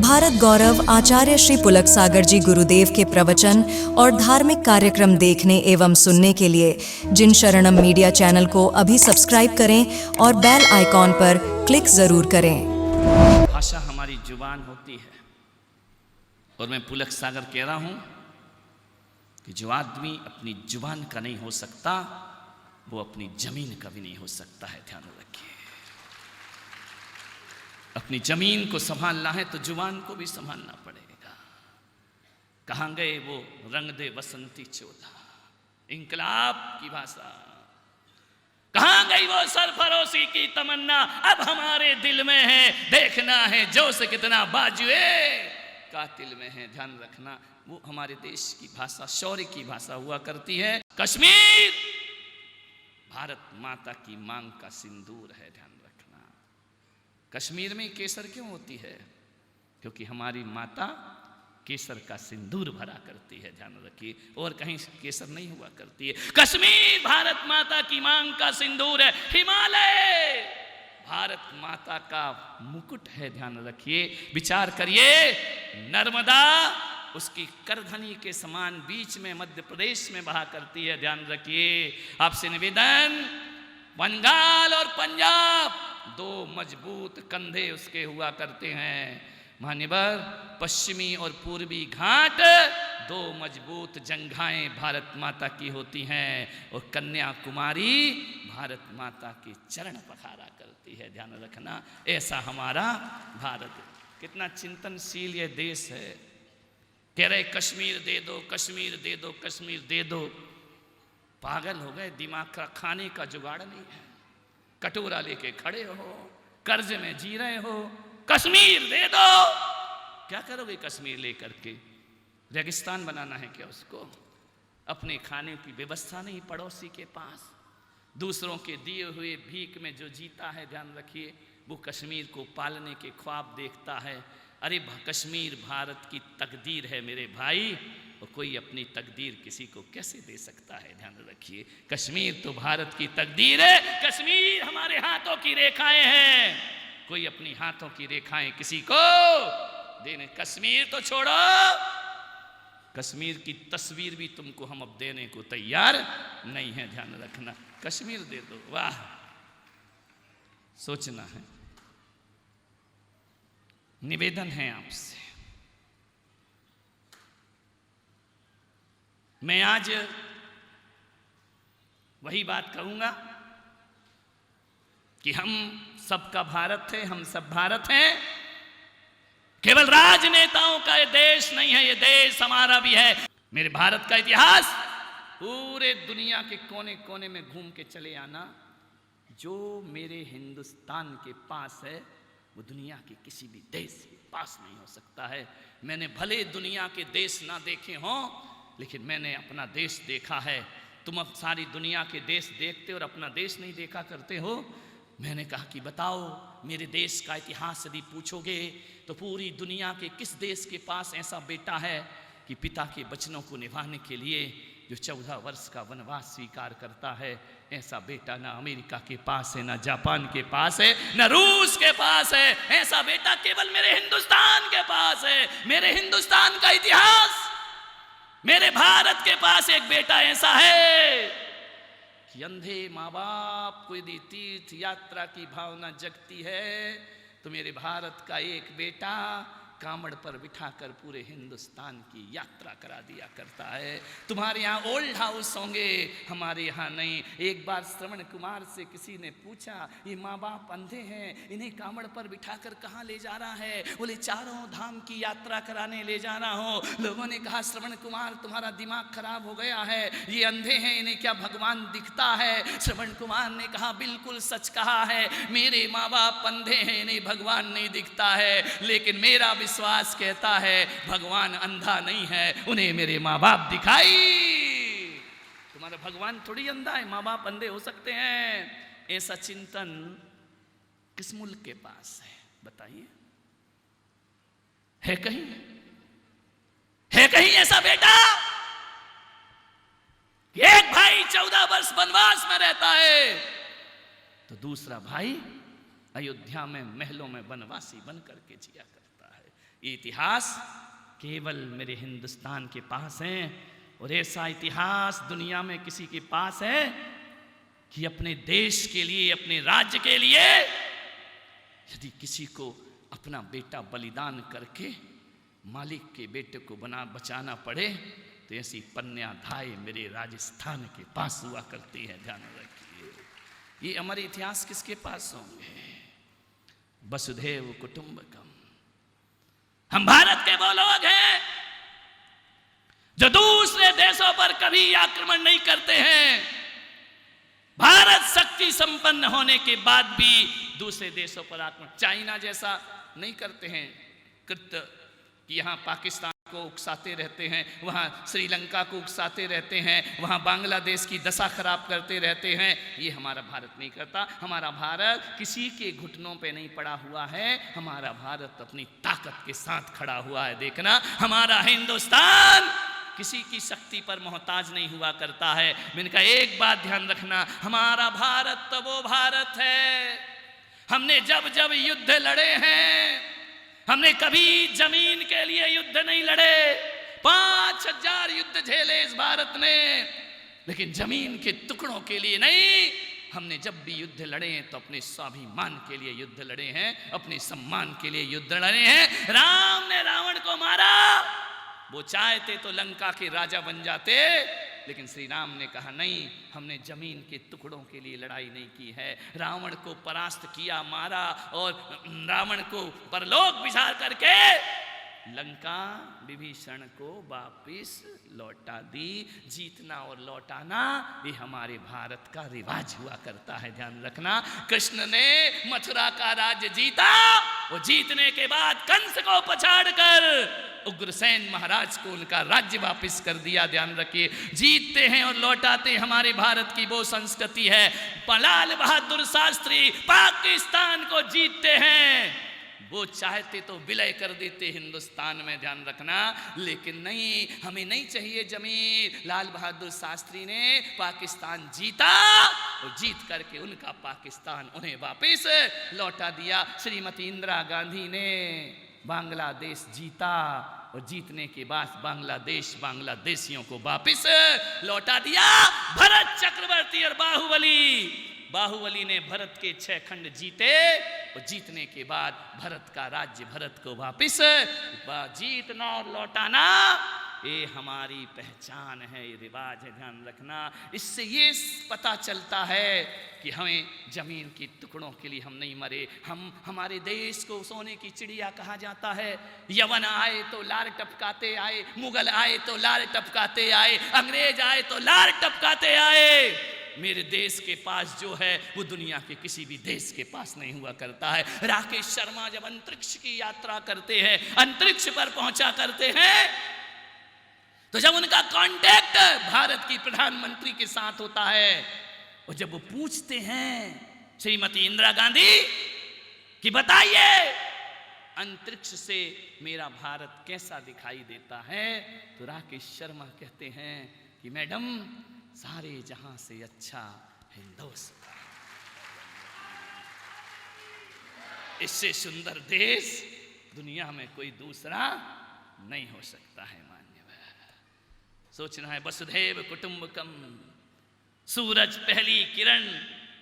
भारत गौरव आचार्य श्री पुलक सागर जी गुरुदेव के प्रवचन और धार्मिक कार्यक्रम देखने एवं सुनने के लिए जिन शरणम मीडिया चैनल को अभी सब्सक्राइब करें और बेल आइकॉन पर क्लिक जरूर करें। भाषा हमारी जुबान होती है और मैं पुलक सागर कह रहा हूं कि जो आदमी अपनी जुबान का नहीं हो सकता वो अपनी जमीन का भी नहीं हो सकता है। ध्यान रखिए, अपनी जमीन को संभालना है तो जुबान को भी संभालना पड़ेगा। कहां गए वो रंग दे बसंती चोला, इंकलाब की भाषा? कहां गई वो सरफरोशी की तमन्ना? अब हमारे दिल में है, देखना है जोश कितना बाजुए कातिल में है। ध्यान रखना, वो हमारे देश की भाषा, शौर्य की भाषा हुआ करती है। कश्मीर भारत माता की मांग का सिंदूर है। ध्यान रखना, कश्मीर में केसर क्यों होती है? क्योंकि हमारी माता केसर का सिंदूर भरा करती है। ध्यान रखिए, और कहीं केसर नहीं हुआ करती है। कश्मीर भारत माता की मांग का सिंदूर है। हिमालय भारत माता का मुकुट है। ध्यान रखिए, विचार करिए, नर्मदा उसकी करधनी के समान बीच में मध्य प्रदेश में बहा करती है। ध्यान रखिए, आपसे निवेदन, बंगाल और पंजाब दो मजबूत कंधे उसके हुआ करते हैं। मान्यवर, पश्चिमी और पूर्वी घाट दो मजबूत जंघाएं भारत माता की होती हैं और कन्याकुमारी भारत माता के चरण पखारा करती है। ध्यान रखना, ऐसा हमारा भारत। कितना चिंतनशील ये देश है। कह रहे कश्मीर दे दो, कश्मीर दे दो, कश्मीर दे दो। पागल हो गए, दिमाग का खाने का जुगाड़ नहीं है। कटोरा लेके खड़े हो, कर्ज में जी रहे हो, कश्मीर दे दो। क्या करोगे कश्मीर लेकर के? रेगिस्तान बनाना है क्या उसको? अपने खाने की व्यवस्था नहीं पड़ोसी के पास, दूसरों के दिए हुए भीख में जो जीता है। ध्यान रखिए, वो कश्मीर को पालने के ख्वाब देखता है। अरे कश्मीर भारत की तकदीर है मेरे भाई, और कोई अपनी तकदीर किसी को कैसे दे सकता है? ध्यान रखिए, कश्मीर तो भारत की तकदीर है। कश्मीर हमारे हाथों की रेखाएं हैं, कोई अपनी हाथों की रेखाएं किसी को देने। कश्मीर तो छोड़ो, कश्मीर की तस्वीर भी तुमको हम अब देने को तैयार नहीं है। ध्यान रखना, कश्मीर दे दो। वाह, सोचना है। निवेदन है आपसे, मैं आज वही बात कहूंगा कि हम सबका भारत है, हम सब भारत हैं। केवल राजनेताओं का ये देश नहीं है, ये देश हमारा भी है। मेरे भारत का इतिहास पूरे दुनिया के कोने कोने में घूम के चले आना। जो मेरे हिंदुस्तान के पास है वो दुनिया के किसी भी देश के पास नहीं हो सकता है। मैंने भले दुनिया के देश ना देखे हों, लेकिन मैंने अपना देश देखा है। तुम अब सारी दुनिया के देश देखते और अपना देश नहीं देखा करते हो। मैंने कहा कि बताओ, मेरे देश का इतिहास यदि पूछोगे तो पूरी दुनिया के किस देश के पास ऐसा बेटा है कि पिता के वचनों को निभाने के लिए जो 14 वर्ष का वनवास स्वीकार करता है? ऐसा बेटा ना अमेरिका के पास है, ना जापान के पास है, ना रूस के पास है। ऐसा बेटा केवल मेरे हिंदुस्तान के पास है। मेरे हिंदुस्तान का इतिहास, मेरे भारत के पास एक बेटा ऐसा है कि अंधे माँ बाप को यदि तीर्थ यात्रा की भावना जगती है तो मेरे भारत का एक बेटा कामड़ पर बिठाकर पूरे हिंदुस्तान की यात्रा करा दिया करता है। तुम्हारे यहाँ ओल्ड हाउस होंगे, हमारे यहाँ नहीं। एक बार श्रवण कुमार से किसी ने पूछा, ये माँ बाप अंधे हैं, इन्हें कामड़ पर बिठाकर कहाँ ले जा रहा है? बोले चारों धाम की यात्रा कराने ले जा रहा हूँ। लोगों ने कहा, श्रवण कुमार तुम्हारा दिमाग खराब हो गया है, ये अंधे हैं, इन्हें क्या भगवान दिखता है? श्रवण कुमार ने कहा, बिल्कुल सच कहा है, मेरे माँ बाप अंधे हैं, इन्हें भगवान नहीं दिखता है, लेकिन मेरा विश्वास कहता है भगवान अंधा नहीं है, उन्हें मेरे माँ बाप दिखाई। तुम्हारा भगवान थोड़ी अंधा है, माँ बाप अंधे हो सकते हैं। ऐसा चिंतन किस मुल्क के पास है? बताइए, है कहीं? है कहीं ऐसा बेटा? एक भाई 14 वर्ष वनवास में रहता है तो दूसरा भाई अयोध्या में महलों में वनवासी बन करके जिया करता है। ये इतिहास केवल मेरे हिंदुस्तान के पास है, और ऐसा इतिहास दुनिया में किसी के पास है कि अपने देश के लिए, अपने राज्य के लिए यदि किसी को अपना बेटा बलिदान करके मालिक के बेटे को बचाना पड़े, तो ऐसी पन्याधाय मेरे राजस्थान के पास हुआ करती है, ध्यान रखिए। ये हमारे इतिहास किसके पास होंगे? वसुधैव कुटुंबकम। हम भारत के वो लोग हैं जो दूसरे देशों पर कभी आक्रमण नहीं करते हैं। भारत शक्ति संपन्न होने के बाद भी दूसरे देशों पर आक्रमण, चाइना जैसा नहीं करते हैं कृत्य कि यहाँ पाकिस्तान को उकसाते रहते हैं, वहाँ श्रीलंका को उकसाते रहते हैं, वहाँ बांग्लादेश की दशा खराब करते रहते हैं। ये हमारा भारत नहीं करता। हमारा भारत किसी के घुटनों पे नहीं पड़ा हुआ है, हमारा भारत अपनी ताकत के साथ खड़ा हुआ है। देखना, हमारा हिंदुस्तान किसी की शक्ति पर मोहताज नहीं हुआ करता है। मैंने कहा एक बात ध्यान रखना, हमारा भारत तो वो भारत है, हमने जब जब युद्ध लड़े हैं, हमने कभी जमीन के लिए युद्ध नहीं लड़े। 5000 युद्ध झेले इस भारत ने, लेकिन जमीन के टुकड़ों के लिए नहीं। हमने जब भी युद्ध लड़े हैं तो अपने स्वाभिमान के लिए युद्ध लड़े हैं, अपने सम्मान के लिए युद्ध लड़े हैं। राम ने रावण को मारा, वो चाहते तो लंका के राजा बन जाते, लेकिन श्री राम ने कहा नहीं, हमने जमीन के टुकड़ों के लिए लड़ाई नहीं की है। रावण को परास्त किया, मारा, और रावण को परलोक विचार करके लंका विभीषण को वापिस लौटा दी। जीतना और लौटाना ये हमारे भारत का रिवाज हुआ करता है, ध्यान रखना। कृष्ण ने मथुरा का राज्य जीता, और जीतने के बाद कंस को पछाड़कर उग्रसेन महाराज को उनका राज्य वापस कर दिया। ध्यान रखिए, जीतते हैं और लौटाते हमारे भारत की वो संस्कृति है। लाल बहादुर शास्त्री पाकिस्तान को जीतते हैं, वो चाहते तो विलय कर देते हिंदुस्तान में, ध्यान रखना, लेकिन नहीं, हमें नहीं चाहिए जमीन। लाल बहादुर शास्त्री ने पाकिस्तान जीता, और जीत करके उनका पाकिस्तान उन्हें वापस लौटा दिया। श्रीमती इंदिरा गांधी ने बांग्लादेश जीता, और जीतने के बाद बांग्लादेशियों को वापस लौटा दिया। भरत चक्रवर्ती और बाहुबली ने भरत के 6 खंड जीते, और जीतने के बाद भरत का राज्य भरत को वापस जीतना और लौटाना ये हमारी पहचान है, ये रिवाज है, ध्यान रखना। इससे ये पता चलता है कि हमें जमीन के टुकड़ों के लिए हम नहीं मरे। हमारे देश को सोने की चिड़िया कहा जाता है। यवन आए तो लार टपकाते आए, मुगल आए तो लार टपकाते आए, अंग्रेज आए तो लार टपकाते आए। मेरे देश के पास जो है वो दुनिया के किसी भी देश के पास नहीं हुआ करता है। राकेश शर्मा जब अंतरिक्ष की यात्रा करते हैं, अंतरिक्ष पर पहुंचा करते हैं, तो जब उनका कांटेक्ट भारत की प्रधानमंत्री के साथ होता है, और जब वो पूछते हैं श्रीमती इंदिरा गांधी कि बताइए अंतरिक्ष से मेरा भारत कैसा दिखाई देता है, तो राकेश शर्मा कहते हैं कि मैडम सारे जहां से अच्छा हिंदुस्तान, इससे सुंदर देश दुनिया में कोई दूसरा नहीं हो सकता है। सोचना है वसुधैव कुटुंबकम। सूरज पहली किरण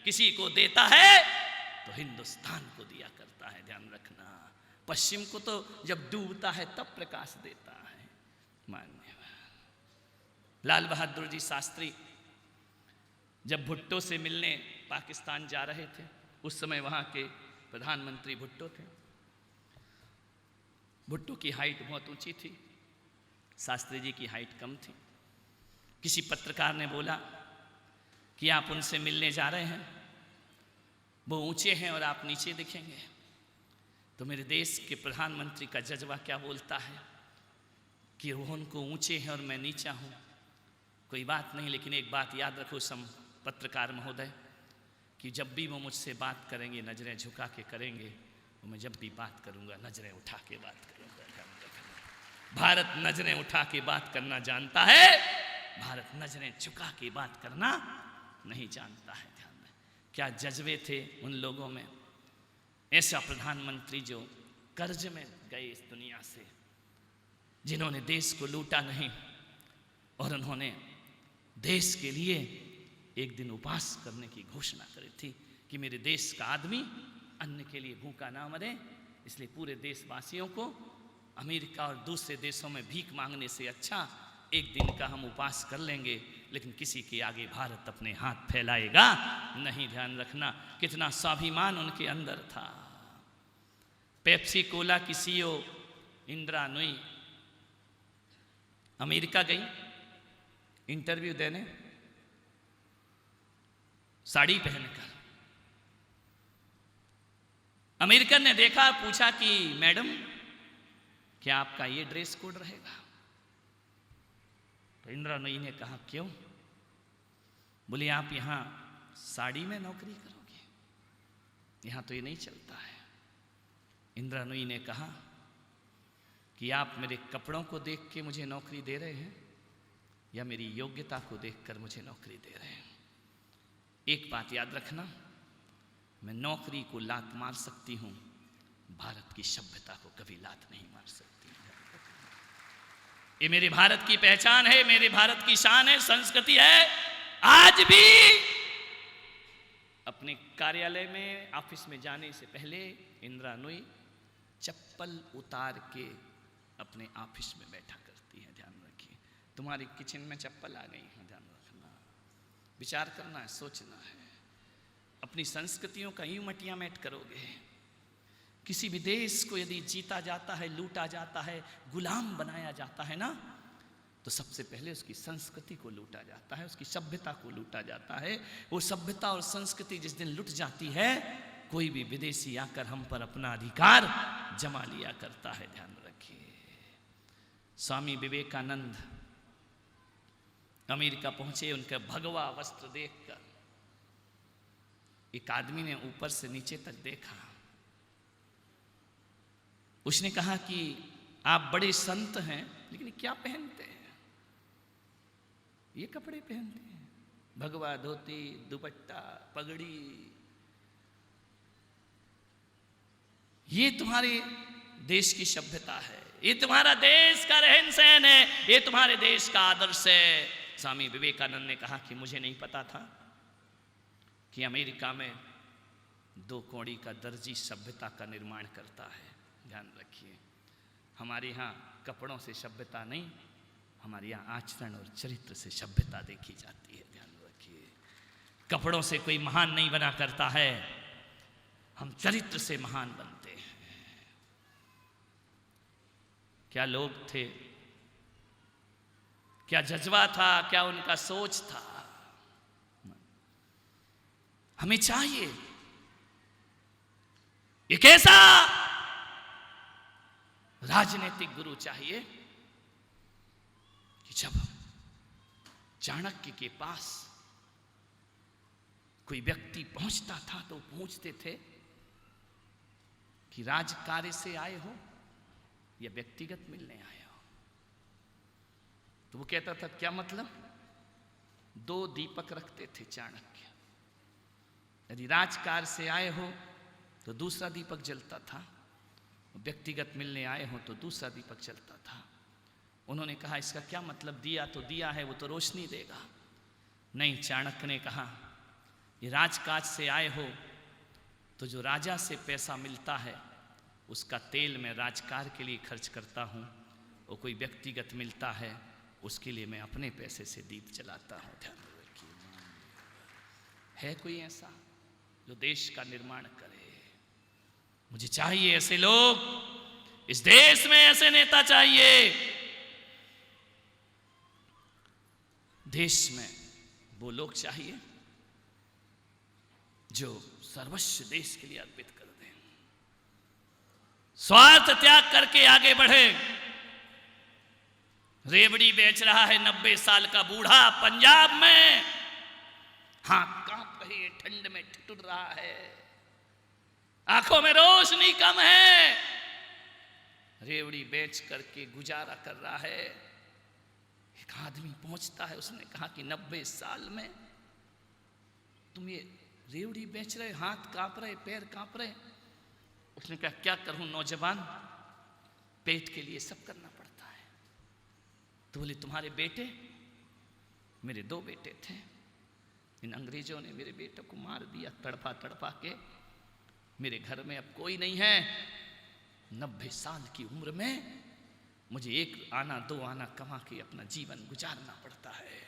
किसी को देता है तो हिंदुस्तान को दिया करता है, ध्यान रखना। पश्चिम को तो जब डूबता है तब प्रकाश देता है। मान्यवर लाल बहादुर जी शास्त्री जब भुट्टो से मिलने पाकिस्तान जा रहे थे, उस समय वहां के प्रधानमंत्री भुट्टो थे। भुट्टो की हाइट बहुत ऊंची थी, शास्त्री जी की हाइट कम थी। किसी पत्रकार ने बोला कि आप उनसे मिलने जा रहे हैं, वो ऊंचे हैं और आप नीचे दिखेंगे, तो मेरे देश के प्रधानमंत्री का जज्बा क्या बोलता है कि वो उनको ऊंचे हैं और मैं नीचा हूं। कोई बात नहीं, लेकिन एक बात याद रखो पत्रकार महोदय, कि जब भी वो मुझसे बात करेंगे नजरें झुका के करेंगे, तो मैं जब भी बात करूंगा नजरें उठा के बात करूंगा। भारत नजरें उठा के बात करना जानता है, भारत नजरें झुका के बात करना नहीं जानता है। ध्यान में क्या जज्बे थे उन लोगों में। ऐसा प्रधानमंत्री जो कर्ज में गए इस दुनिया से, जिन्होंने देश को लूटा नहीं और उन्होंने देश के लिए एक दिन उपवास करने की घोषणा करी थी कि मेरे देश का आदमी अन्न के लिए भूखा ना मरे। इसलिए पूरे देशवासियों को अमेरिका और दूसरे देशों में भीख मांगने से अच्छा एक दिन का हम उपवास कर लेंगे, लेकिन किसी के आगे भारत अपने हाथ फैलाएगा नहीं। ध्यान रखना कितना स्वाभिमान उनके अंदर था। पेप्सी कोला की सीईओ इंदिरा नूई अमेरिका गई इंटरव्यू देने, साड़ी पहनकर। अमेरिकन ने देखा, पूछा कि मैडम क्या आपका ये ड्रेस कोड रहेगा? तो इंदिरा नूई ने कहा क्यों? बोले आप यहां साड़ी में नौकरी करोगे, यहां तो ये नहीं चलता है। इंदिरा नूई ने कहा कि आप मेरे कपड़ों को देख के मुझे नौकरी दे रहे हैं या मेरी योग्यता को देखकर मुझे नौकरी दे रहे हैं? एक बात याद रखना, मैं नौकरी को लात मार सकती हूं, भारत की सभ्यता को कभी लात नहीं मार सकती। ये मेरे भारत की पहचान है, मेरे भारत की शान है, संस्कृति है। आज भी अपने कार्यालय में, ऑफिस में जाने से पहले इंदिरा नूई चप्पल उतार के अपने ऑफिस में बैठा करती है। ध्यान रखिए, तुम्हारी किचन में चप्पल आ गई है, ध्यान रखना, विचार करना है, सोचना है। अपनी संस्कृतियों का यूं मटिया मेट करोगे। किसी भी देश को यदि जीता जाता है, लूटा जाता है, गुलाम बनाया जाता है ना, तो सबसे पहले उसकी संस्कृति को लूटा जाता है, उसकी सभ्यता को लूटा जाता है। वो सभ्यता और संस्कृति जिस दिन लुट जाती है, कोई भी विदेशी आकर हम पर अपना अधिकार जमा लिया करता है। ध्यान रखिए। स्वामी विवेकानंद अमेरिका पहुंचे, उनका भगवा वस्त्र देखकर एक आदमी ने ऊपर से नीचे तक देखा। उसने कहा कि आप बड़े संत हैं, लेकिन क्या पहनते हैं? ये कपड़े पहनते हैं, भगवा धोती, दुपट्टा, पगड़ी, ये तुम्हारे देश की सभ्यता है, ये तुम्हारा देश का रहन सहन है, ये तुम्हारे देश का आदर्श है। स्वामी विवेकानंद ने कहा कि मुझे नहीं पता था कि अमेरिका में 2 कौड़ी का दर्जी सभ्यता का निर्माण करता है। ध्यान रखिए, हमारे यहाँ कपड़ों से सभ्यता नहीं, हमारे यहाँ आचरण और चरित्र से सभ्यता देखी जाती है। ध्यान रखिए, कपड़ों से कोई महान नहीं बना करता है, हम चरित्र से महान बनते हैं। क्या लोग थे, क्या जज्बा था, क्या उनका सोच था। हमें चाहिए एक ऐसा राजनीतिक गुरु चाहिए कि जब चाणक्य के पास कोई व्यक्ति पहुंचता था तो पूछते थे कि राजकार्य से आए हो या व्यक्तिगत मिलने आए हो? तो वो कहता था क्या मतलब? 2 दीपक रखते थे चाणक्य। यदि राजकार्य से आए हो तो दूसरा दीपक जलता था, व्यक्तिगत मिलने आए हो तो दूसरा दीपक जलता था। उन्होंने कहा इसका क्या मतलब? दिया तो दिया है, वो तो रोशनी देगा। नहीं, चाणक्य ने कहा ये राजकाज से आए हो तो जो राजा से पैसा मिलता है उसका तेल मैं राजकार के लिए खर्च करता हूँ, वो कोई व्यक्तिगत मिलता है उसके लिए मैं अपने पैसे से दीप जलाता हूँ। ध्यान रखिए, है कोई ऐसा जो देश का निर्माण करे? मुझे चाहिए ऐसे लोग, इस देश में ऐसे नेता चाहिए। देश में वो लोग चाहिए जो सर्वस्व देश के लिए अर्पित कर दें, स्वार्थ त्याग करके आगे बढ़े। रेवड़ी बेच रहा है 90 साल का बूढ़ा पंजाब में, हाथ कांप रही है, ठंड में ठिठुर रहा है, आंखों में रोशनी कम है, रेवड़ी बेच करके गुजारा कर रहा है। एक आदमी पहुंचता है, उसने कहा कि 90 साल में तुम ये रेवड़ी बेच रहे, हाथ कांप रहे, पैर कांप रहे, उसने कहा क्या करूं नौजवान, पेट के लिए सब करना पड़ता है। तो बोले तुम्हारे बेटे? मेरे 2 बेटे थे, इन अंग्रेजों ने मेरे बेटों को मार दिया तड़पा तड़पा के। मेरे घर में अब कोई नहीं है। 90 साल की उम्र में मुझे 1 आना 2 आना कमा के अपना जीवन गुजारना पड़ता है।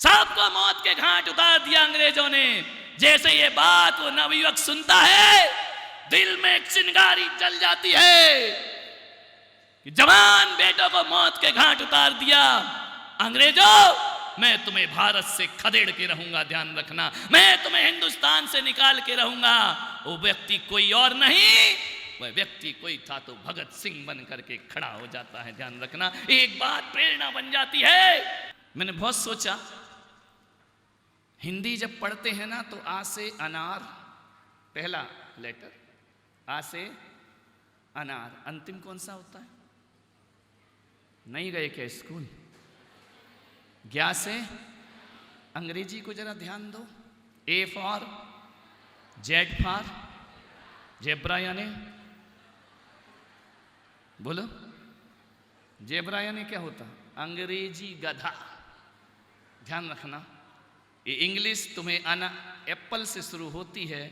सबको मौत के घाट उतार दिया अंग्रेजों ने। जैसे ये बात वो नवयुवक सुनता है, दिल में एक चिंगारी जल जाती है कि जवान बेटों को मौत के घाट उतार दिया। अंग्रेजों, मैं तुम्हें भारत से खदेड़ के रहूंगा, ध्यान रखना, मैं तुम्हें हिंदुस्तान से निकाल के रहूंगा। वो व्यक्ति कोई और नहीं, वह व्यक्ति कोई था तो भगत सिंह बन करके खड़ा हो जाता है, ध्यान रखना। एक बात प्रेरणा बन जाती है। मैंने बहुत सोचा, हिंदी जब पढ़ते हैं ना तो आ से अनार पहला लेटर, आ से अनार, अंतिम कौन सा होता है? नहीं गए क्या स्कूल? ज्ञा से अंग्रेजी को जरा ध्यान दो। A for Z for zebra, यानी बोलो जेब्रा यानी क्या होता? अंग्रेजी गधा। ध्यान रखना, ये इंग्लिश तुम्हें एप्पल से शुरू होती है,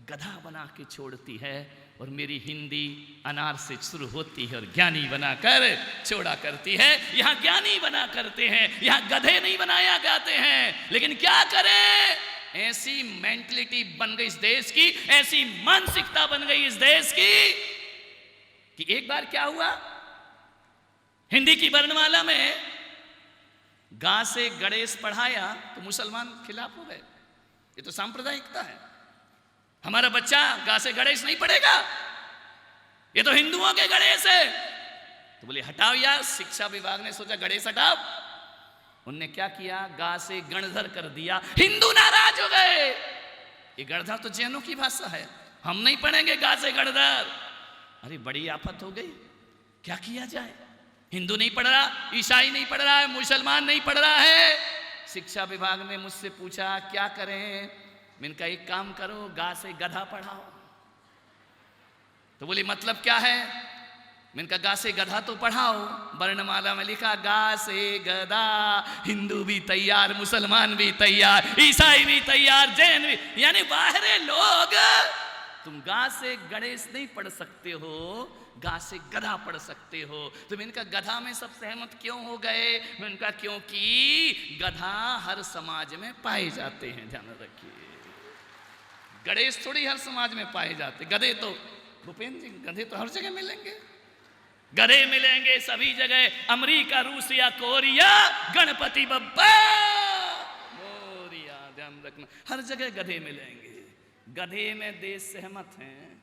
गधा बना के छोड़ती है, और मेरी हिंदी अनार से शुरू होती है और ज्ञानी बनाकर छोड़ा करती है। यहाँ ज्ञानी बना करते हैं, यहाँ गधे नहीं बनाया जाते हैं। लेकिन क्या करें, ऐसी मेंटलिटी बन गई इस देश की, ऐसी मानसिकता बन गई इस देश की कि एक बार क्या हुआ, हिंदी की वर्णमाला में गा से गणेश पढ़ाया तो मुसलमान खिलाफ हो गए। ये तो सांप्रदायिकता है। हमारा बच्चा गा से गणेश नहीं पढ़ेगा, ये तो हिंदुओं के गणेश है। तो बोले हटाओ यार, शिक्षा विभाग ने सोचा गणेश हटाओ। उनने क्या किया, गा से गणधर कर दिया। हिंदू नाराज हो गए, ये गणधर तो जैनों की भाषा है, हम नहीं पढ़ेंगे गा से गणधर। अरे बड़ी आफत हो गई, क्या किया जाए? हिंदू नहीं पढ़ रहा, ईसाई नहीं पढ़ रहा है, मुसलमान नहीं पढ़ रहा है। शिक्षा विभाग ने मुझसे पूछा क्या करें? मैंने कहा एक काम करो, गा से गधा पढ़ाओ। तो बोली मतलब क्या है? मैंने कहा गा से गधा तो पढ़ाओ। वर्णमाला में लिखा गा से गधा, हिंदू भी तैयार, मुसलमान भी तैयार, ईसाई भी तैयार, जैन भी, यानी बाहरे लोग। तुम गा से गणेश नहीं पढ़ सकते हो, गा से गधा पढ़ सकते हो। तो मैंने कहा गधा में सब सहमत क्यों हो गए? मैंने कहा क्योंकि गधा हर समाज में पाए जाते हैं, ध्यान रखिए। गणेश थोड़ी हर समाज में पाए जाते, गधे तो भूपेंद्र जी, गधे तो हर जगह मिलेंगे, गधे मिलेंगे सभी जगह। अमेरिका, रूस या कोरिया, गणपति बप्पा मोरिया, ध्यान रखना, हर जगह गधे मिलेंगे। गधे में देश सहमत हैं,